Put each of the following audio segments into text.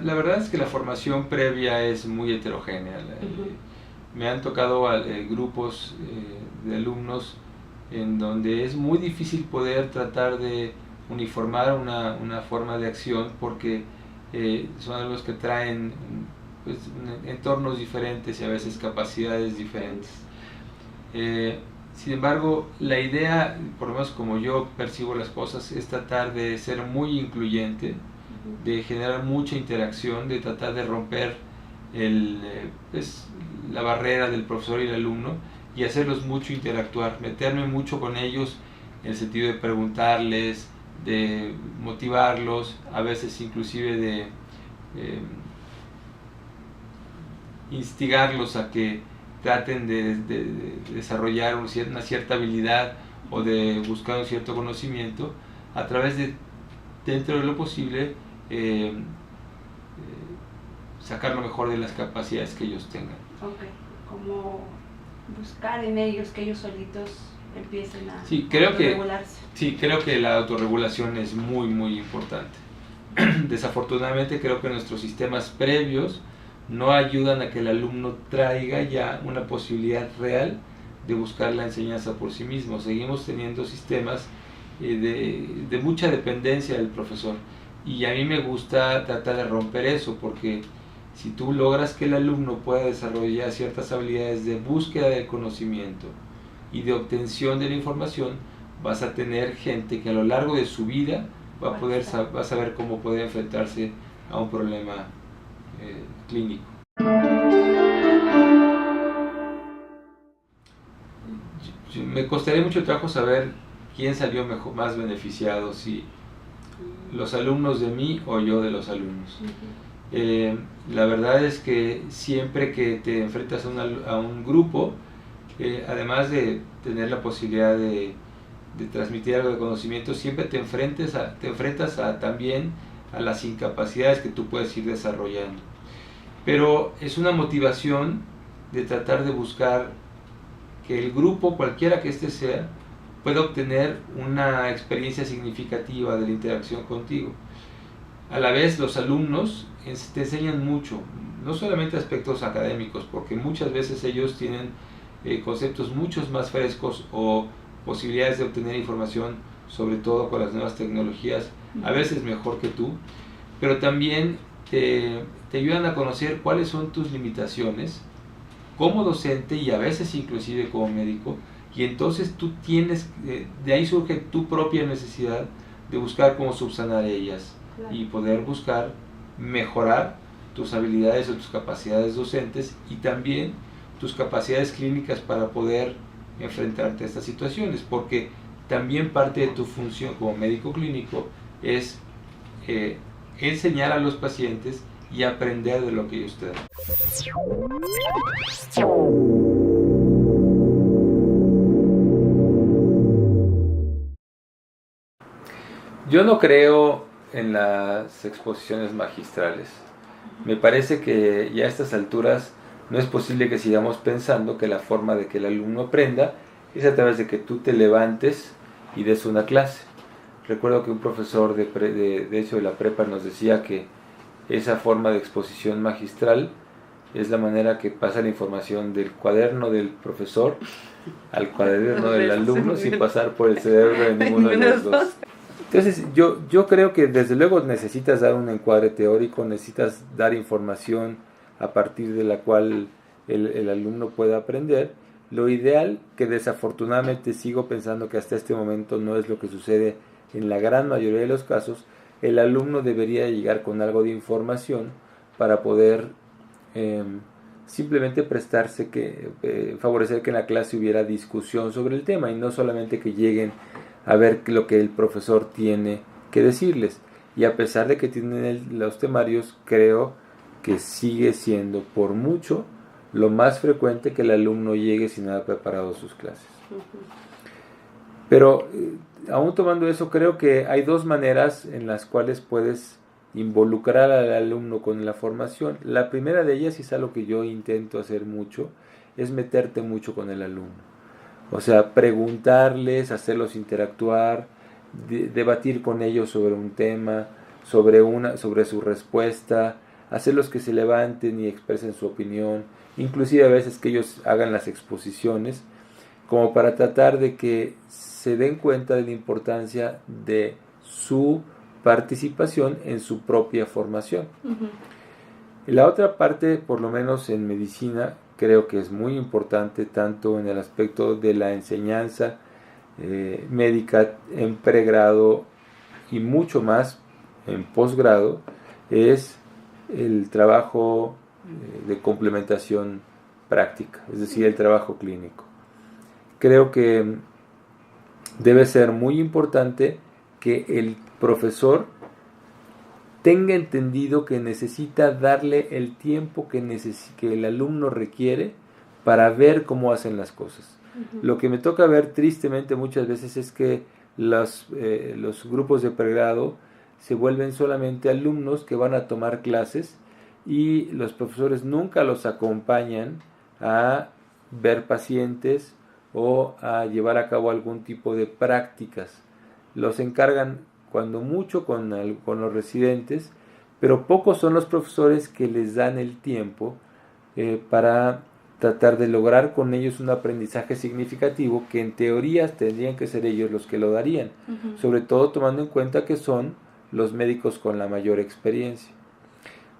la verdad es que la formación previa es muy heterogénea. Me han tocado grupos de alumnos en donde es muy difícil poder tratar de uniformar una forma de acción porque son alumnos que traen pues, entornos diferentes y a veces capacidades diferentes. Sin embargo, la idea, por lo menos como yo percibo las cosas, es tratar de ser muy incluyente, de generar mucha interacción, de tratar de romper pues, la barrera del profesor y el alumno y hacerlos mucho interactuar, meterme mucho con ellos en el sentido de preguntarles, de motivarlos, a veces inclusive de instigarlos a que traten de desarrollar una cierta habilidad o de buscar un cierto conocimiento a través de, dentro de lo posible, sacar lo mejor de las capacidades que ellos tengan. Ok, como buscar en ellos que ellos solitos empiecen a autorregularse. Sí, creo que la autorregulación es muy, muy importante. Desafortunadamente creo que nuestros sistemas previos no ayudan a que el alumno traiga ya una posibilidad real de buscar la enseñanza por sí mismo. Seguimos teniendo sistemas de mucha dependencia del profesor y a mí me gusta tratar de romper eso, porque si tú logras que el alumno pueda desarrollar ciertas habilidades de búsqueda del conocimiento y de obtención de la información, vas a tener gente que a lo largo de su vida va a saber cómo poder enfrentarse a un problema clínico. Me costaría mucho trabajo saber quién salió más beneficiado, si los alumnos de mí o yo de los alumnos. La verdad es que siempre que te enfrentas a un grupo, además de tener la posibilidad de transmitir algo de conocimiento, siempre te enfrentas también a las incapacidades que tú puedes ir desarrollando. Pero es una motivación de tratar de buscar que el grupo, cualquiera que éste sea, pueda obtener una experiencia significativa de la interacción contigo. A la vez, los alumnos te enseñan mucho, no solamente aspectos académicos, porque muchas veces ellos tienen conceptos mucho más frescos o posibilidades de obtener información, sobre todo con las nuevas tecnologías, a veces mejor que tú, pero también te ayudan a conocer cuáles son tus limitaciones como docente y a veces inclusive como médico, y entonces tú tienes, de ahí surge tu propia necesidad de buscar cómo subsanar ellas. Claro. Y poder buscar mejorar tus habilidades o tus capacidades docentes y también tus capacidades clínicas para poder enfrentarte a estas situaciones, porque también parte de tu función como médico clínico es enseñar a los pacientes y aprender de lo que ellos te dan. Yo no creo en las exposiciones magistrales. Me parece que ya a estas alturas no es posible que sigamos pensando que la forma de que el alumno aprenda es a través de que tú te levantes y des una clase. Recuerdo que un profesor de hecho de la prepa nos decía que esa forma de exposición magistral es la manera que pasa la información del cuaderno del profesor al cuaderno del alumno sin pasar por el cerebro de ninguno de los dos. Entonces yo creo que desde luego necesitas dar un encuadre teórico, necesitas dar información a partir de la cual el alumno pueda aprender. Lo ideal, que desafortunadamente sigo pensando que hasta este momento no es lo que sucede en la gran mayoría de los casos, el alumno debería llegar con algo de información para poder simplemente favorecer que en la clase hubiera discusión sobre el tema y no solamente que lleguen a ver lo que el profesor tiene que decirles. Y a pesar de que tienen los temarios, creo que sigue siendo por mucho lo más frecuente que el alumno llegue sin haber preparado sus clases. Pero aún tomando eso, creo que hay dos maneras en las cuales puedes involucrar al alumno con la formación. La primera de ellas, y es algo que yo intento hacer mucho, es meterte mucho con el alumno. O sea, preguntarles, hacerlos interactuar, debatir con ellos sobre un tema, sobre su respuesta, hacerlos que se levanten y expresen su opinión, inclusive a veces que ellos hagan las exposiciones, como para tratar de que se den cuenta de la importancia de su participación en su propia formación. Ujú. Y la otra parte, por lo menos en medicina, creo que es muy importante, tanto en el aspecto de la enseñanza médica en pregrado y mucho más en posgrado, es el trabajo de complementación práctica, es decir, el trabajo clínico. Creo que debe ser muy importante que el profesor tenga entendido que necesita darle el tiempo que el alumno requiere para ver cómo hacen las cosas. Ujú. Lo que me toca ver tristemente muchas veces es que los grupos de pregrado se vuelven solamente alumnos que van a tomar clases y los profesores nunca los acompañan a ver pacientes o a llevar a cabo algún tipo de prácticas. Los encargan cuando mucho con los residentes, pero pocos son los profesores que les dan el tiempo para tratar de lograr con ellos un aprendizaje significativo que en teoría tendrían que ser ellos los que lo darían, Ujú. sobre todo tomando en cuenta que son los médicos con la mayor experiencia.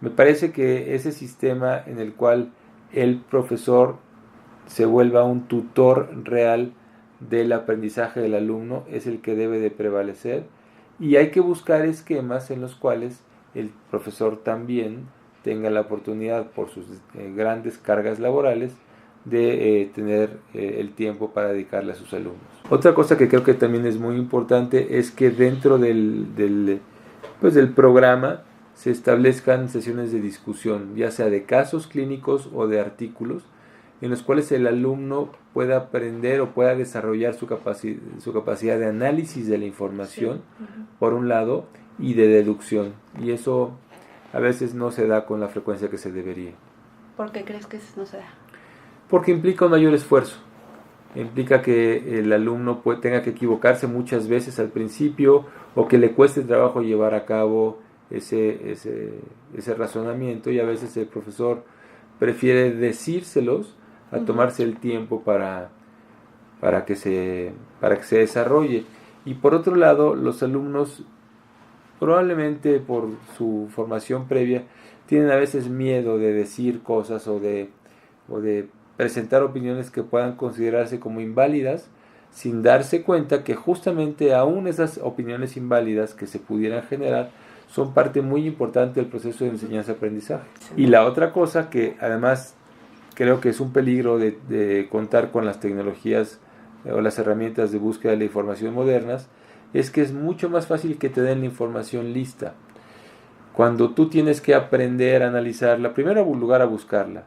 Me parece que ese sistema en el cual el profesor se vuelva un tutor real del aprendizaje del alumno es el que debe de prevalecer, y hay que buscar esquemas en los cuales el profesor también tenga la oportunidad, por sus grandes cargas laborales, de tener el tiempo para dedicarle a sus alumnos. Otra cosa que creo que también es muy importante es que dentro del programa se establezcan sesiones de discusión, ya sea de casos clínicos o de artículos, en los cuales el alumno pueda aprender o pueda desarrollar su capacidad de análisis de la información, Sí. Ujú. por un lado, y de deducción. Y eso a veces no se da con la frecuencia que se debería. ¿Por qué crees que eso no se da? Porque implica un mayor esfuerzo. Implica que el alumno tenga que equivocarse muchas veces al principio, o que le cueste trabajo llevar a cabo ese razonamiento, y a veces el profesor prefiere decírselos a tomarse el tiempo para que se desarrolle. Y por otro lado, los alumnos, probablemente por su formación previa, tienen a veces miedo de decir cosas o de presentar opiniones que puedan considerarse como inválidas, sin darse cuenta que justamente aún esas opiniones inválidas que se pudieran generar son parte muy importante del proceso de enseñanza-aprendizaje. Y la otra cosa que además creo que es un peligro de contar con las tecnologías o las herramientas de búsqueda de la información modernas, es que es mucho más fácil que te den la información lista. Cuando tú tienes que aprender a analizarla, primero en lugar a buscarla,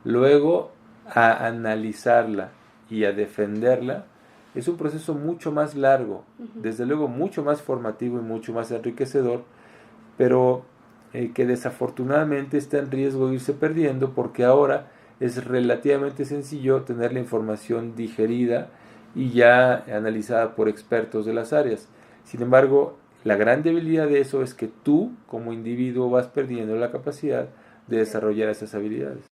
luego a analizarla y a defenderla, es un proceso mucho más largo, desde luego mucho más formativo y mucho más enriquecedor, pero que desafortunadamente está en riesgo de irse perdiendo, porque ahora es relativamente sencillo tener la información digerida y ya analizada por expertos de las áreas. Sin embargo, la gran debilidad de eso es que tú, como individuo, vas perdiendo la capacidad de desarrollar esas habilidades.